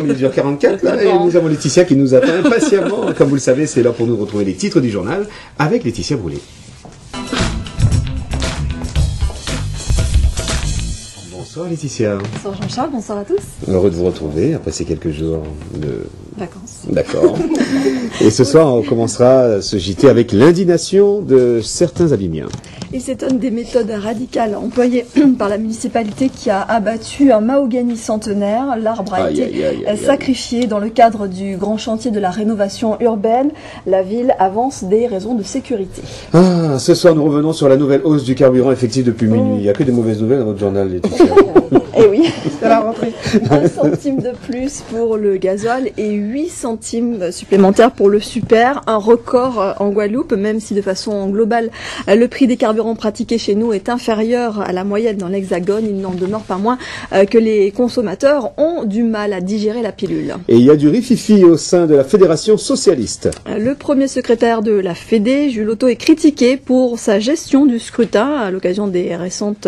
Mesure 44, là, et nous avons Laetitia qui nous attend impatiemment. Comme vous le savez, c'est l'heure pour nous de retrouver les titres du journal avec Laetitia Brûlé. Bonsoir Laetitia. Bonsoir Jean-Charles, bonsoir à tous. Heureux de vous retrouver après ces quelques jours de vacances. D'accord. Et ce soir, on commencera ce JT avec l'indignation de certains Abimiens. Ils s'étonnent des méthodes radicales employées par la municipalité qui a abattu un mahogany centenaire. L'arbre a été sacrifié dans le cadre du grand chantier de la rénovation urbaine. La ville avance des raisons de sécurité. Ah, ce soir, nous revenons sur la nouvelle hausse du carburant effectif depuis minuit. Il n'y a que des mauvaises nouvelles dans votre journal, Laetitia. Eh oui, c'est la rentrée. 1 centime de plus pour le gasoil et 8 centimes supplémentaires pour le super. Un record en Guadeloupe, même si de façon globale, le prix des carburants pratiqués chez nous est inférieur à la moyenne dans l'Hexagone. Il n'en demeure pas moins que les consommateurs ont du mal à digérer la pilule. Et il y a du rififi au sein de la Fédération socialiste. Le premier secrétaire de la Fédé, Jules Auto, est critiqué pour sa gestion du scrutin à l'occasion des récentes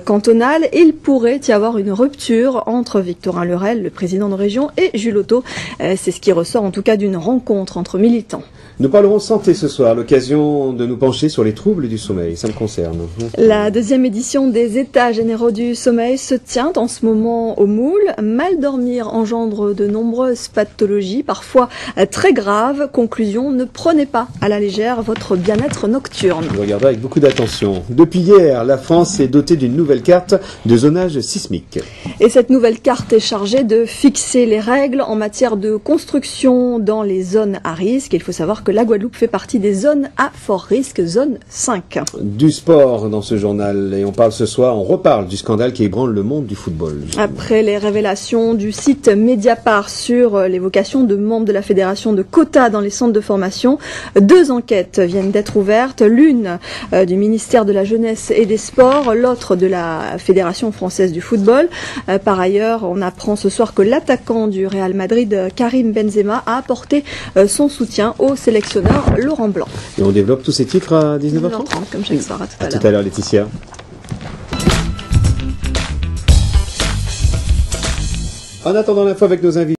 cantonales. Il pourrait y avoir une rupture entre Victorin Lerel, le président de région, et Jules Auto. C'est ce qui ressort en tout cas d'une rencontre entre militants. Nous parlerons santé ce soir, l'occasion de nous pencher sur les troubles du sommeil, ça me concerne. La deuxième édition des États généraux du sommeil se tient en ce moment au Moule. Mal dormir engendre de nombreuses pathologies, parfois très graves. Conclusion, ne prenez pas à la légère votre bien-être nocturne. Vous regardez avec beaucoup d'attention. Depuis hier, la France est dotée d'une nouvelle carte de zonage sismique. Et cette nouvelle carte est chargée de fixer les règles en matière de construction dans les zones à risque. Il faut savoir que la Guadeloupe fait partie des zones à fort risque, zone 5. Du sport dans ce journal, et on reparle du scandale qui ébranle le monde du football. Après les révélations du site Mediapart sur l'évocation de membres de la fédération de quotas dans les centres de formation, 2 enquêtes viennent d'être ouvertes, l'une du ministère de la Jeunesse et des Sports, l'autre de la Fédération française du football. Par ailleurs, on apprend ce soir que l'attaquant du Real Madrid, Karim Benzema, a apporté son soutien au sélectionneur Laurent Blanc. Et on développe tous ces titres à 19h30 comme chaque soir. À tout à l'heure, Laetitia. En attendant l'info avec nos invités.